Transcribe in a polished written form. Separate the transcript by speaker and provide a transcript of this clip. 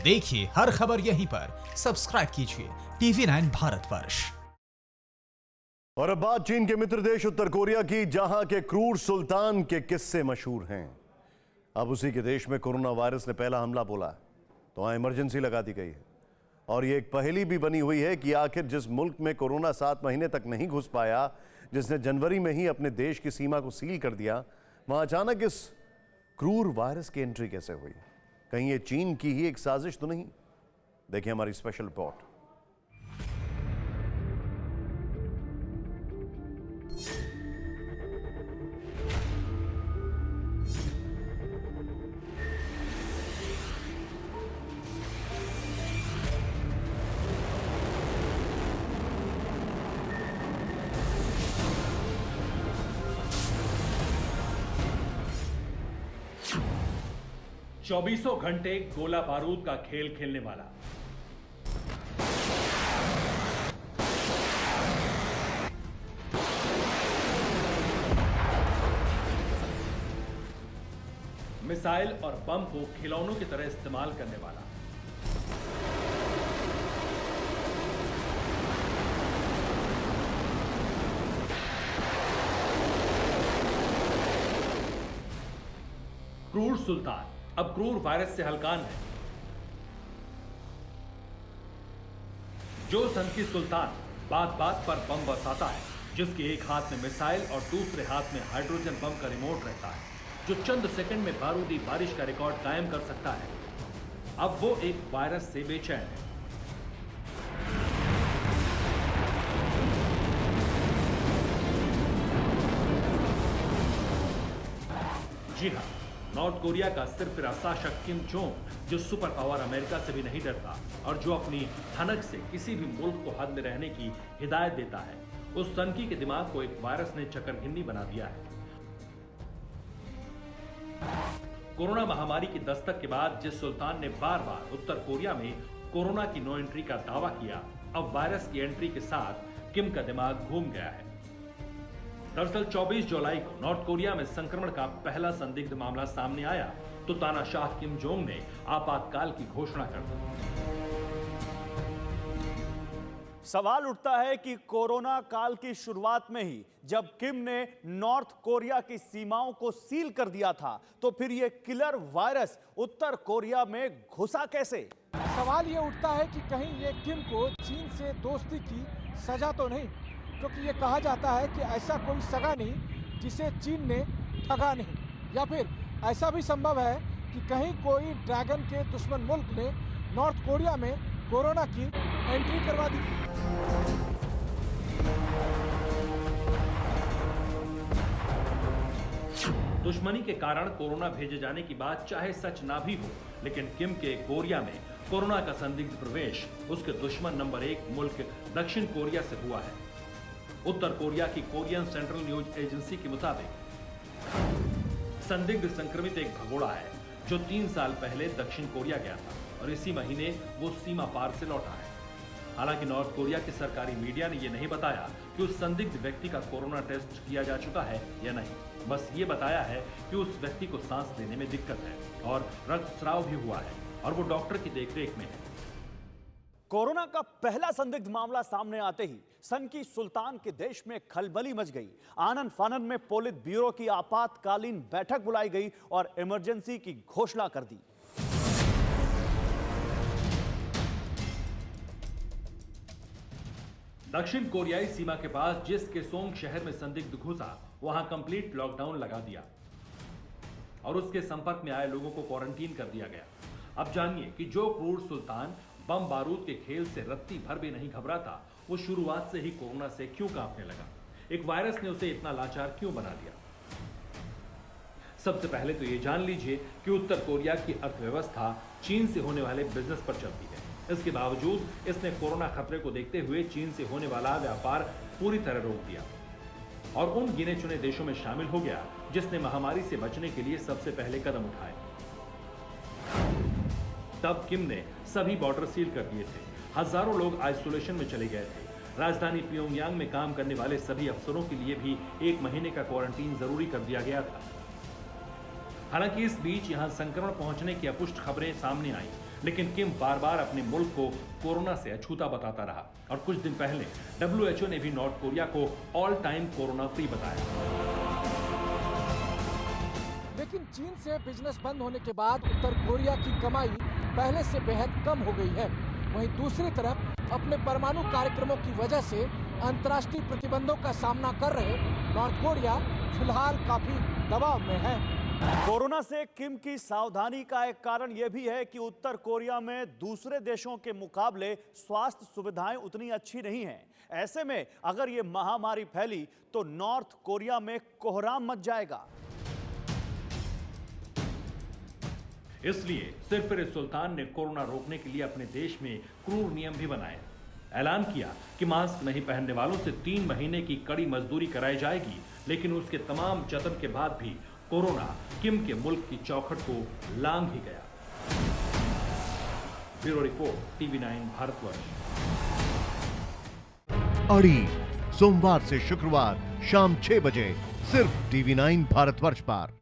Speaker 1: देखिए हर खबर यहीं पर, सब्सक्राइब कीजिए TV9 भारतवर्ष।
Speaker 2: और अब बात चीन के मित्र देश उत्तर कोरिया की, जहां के क्रूर सुल्तान के किस्से मशहूर हैं। अब उसी के देश में कोरोना वायरस ने पहला हमला बोला तो वहां इमरजेंसी लगा दी गई है। और ये एक पहेली भी बनी हुई है कि आखिर जिस मुल्क में कोरोना 7 महीने तक नहीं घुस पाया, जिसने जनवरी में ही अपने देश की सीमा को सील कर दिया, वहां अचानक इस क्रूर वायरस की एंट्री कैसे हुई? कहीं ये चीन की ही एक साजिश तो नहीं? देखिए हमारी स्पेशल रिपोर्ट।
Speaker 3: चौबीसों घंटे गोला बारूद का खेल खेलने वाला, मिसाइल और बम को खिलौनों की तरह इस्तेमाल करने वाला, क्रूर सुल्तान अब क्रूर वायरस से हलकान है। जो सन की सुल्तान बात बात पर बम बरसाता है, जिसके एक हाथ में मिसाइल और दूसरे हाथ में हाइड्रोजन बम का रिमोट रहता है, जो चंद सेकंड में बारूदी बारिश का रिकॉर्ड कायम कर सकता है, अब वो एक वायरस से बेचैन है। जी हां, नॉर्थ कोरिया का सिरफिरा शासक किम जोंग, जो सुपर पावर अमेरिका से भी नहीं डरता और जो अपनी ठनक से किसी भी मुल्क को हद में रहने की हिदायत देता है, उस सनकी के दिमाग को एक वायरस ने चकरघिन्नी बना दिया है। कोरोना महामारी की दस्तक के बाद जिस सुल्तान ने बार बार उत्तर कोरिया में कोरोना की नो एंट्री का दावा किया, अब वायरस की एंट्री के साथ किम का दिमाग घूम गया है। दरअसल 24 जुलाई को नॉर्थ कोरिया में संक्रमण का पहला संदिग्ध मामला सामने आया तो तानाशाह किम जोंग ने आपातकाल की घोषणा कर दी।
Speaker 4: सवाल उठता है कि कोरोना काल की शुरुआत में ही जब किम ने नॉर्थ कोरिया की सीमाओं को सील कर दिया था, तो फिर यह किलर वायरस उत्तर कोरिया में घुसा कैसे?
Speaker 5: सवाल ये उठता है कि कहीं ये किम को चीन से दोस्ती की सजा तो नहीं, क्योंकि ये कहा जाता है कि ऐसा कोई सगा नहीं जिसे चीन ने ठगा नहीं, या फिर ऐसा भी संभव है कि कहीं कोई ड्रैगन के दुश्मन मुल्क ने नॉर्थ कोरिया में कोरोना की एंट्री करवा दी।
Speaker 3: दुश्मनी के कारण कोरोना भेजे जाने की बात चाहे सच ना भी हो, लेकिन किम के कोरिया में कोरोना का संदिग्ध प्रवेश उसके दुश्मन नंबर 1 मुल्क दक्षिण कोरिया से हुआ है। उत्तर कोरिया की कोरियन सेंट्रल न्यूज एजेंसी के मुताबिक संदिग्ध संक्रमित एक भगोड़ा है जो 3 साल पहले दक्षिण कोरिया गया था और इसी महीने वो सीमा पार से लौटा है। हालांकि नॉर्थ कोरिया की सरकारी मीडिया ने यह नहीं बताया कि उस संदिग्ध व्यक्ति का कोरोना टेस्ट किया जा चुका है या नहीं। बस ये बताया है कि उस व्यक्ति को सांस लेने में दिक्कत है और रक्तस्राव भी हुआ है और वो डॉक्टर की देखरेख में है।
Speaker 4: कोरोना का पहला संदिग्ध मामला सामने आते ही सन की सुल्तान के देश में खलबली मच गई। आनन फानन में पोलित ब्यूरो की आपातकालीन बैठक बुलाई गई और इमरजेंसी की घोषणा कर दी।
Speaker 3: दक्षिण कोरियाई सीमा के पास जिस केसोंग शहर में संदिग्ध घुसा, वहां कंप्लीट लॉकडाउन लगा दिया और उसके संपर्क में आए लोगों को क्वारंटीन कर दिया गया। अब जानिए कि जो क्रूर सुल्तान बम बारूद के खेल से रत्ती भर भी नहीं घबराता, वो शुरुआत से ही कोरोना से क्यों कांपने लगा? एक वायरस ने उसे इतना लाचार क्यों बना दिया? सबसे पहले तो ये जान लीजिए कि उत्तर कोरिया की अर्थव्यवस्था चीन से होने वाले बिजनेस पर चलती है। इसके बावजूद इसने कोरोना खतरे को देखते हुए चीन से होने वाला व्यापार पूरी तरह रोक दिया और उन गिने चुने देशों में शामिल हो गया जिसने महामारी से बचने के लिए सबसे पहले कदम उठाए। तब किम ने सभी बॉर्डर सील कर दिए थे। हजारों लोग आइसोलेशन में चले गए थे। राजधानी प्योंगयांग में काम करने वाले सभी अफसरों के लिए भी 1 महीने का क्वारंटीन जरूरी कर दिया गया था। हालांकि इस बीच यहां संक्रमण पहुंचने की अपुष्ट खबरें सामने आई। लेकिन किम बार बार अपने मुल्क को कोरोना से अछूता बताता रहा और कुछ दिन पहले WHO ने भी नॉर्थ कोरिया को ऑल टाइम कोरोना फ्री बताया।
Speaker 5: लेकिन चीन से बिजनेस बंद होने के बाद उत्तर कोरिया की कमाई पहले से बेहद कम हो गई है। वहीं दूसरी तरफ अपने परमाणु कार्यक्रमों की वजह से अंतर्राष्ट्रीय प्रतिबंधों का सामना कर रहे नॉर्थ कोरिया फिलहाल काफी दबाव में है।
Speaker 4: कोरोना से किम की सावधानी का एक कारण यह भी है कि उत्तर कोरिया में दूसरे देशों के मुकाबले स्वास्थ्य सुविधाएं उतनी अच्छी नहीं हैं। ऐसे में अगर ये महामारी फैली तो नॉर्थ कोरिया में कोहराम मच जाएगा।
Speaker 3: इसलिए सिरफिर सुल्तान ने कोरोना रोकने के लिए अपने देश में क्रूर नियम भी बनाए। ऐलान किया कि मास्क नहीं पहनने वालों से 3 महीने की कड़ी मजदूरी कराई जाएगी, लेकिन उसके तमाम जतन के बाद भी कोरोना किम के मुल्क की चौखट को लांघ ही गया। Bureau report, TV9 Bharatvarsh.
Speaker 2: अड़ी सोमवार से शुक्रवार शाम 6 बजे सिर्फ TV9 भारतवर्ष पर।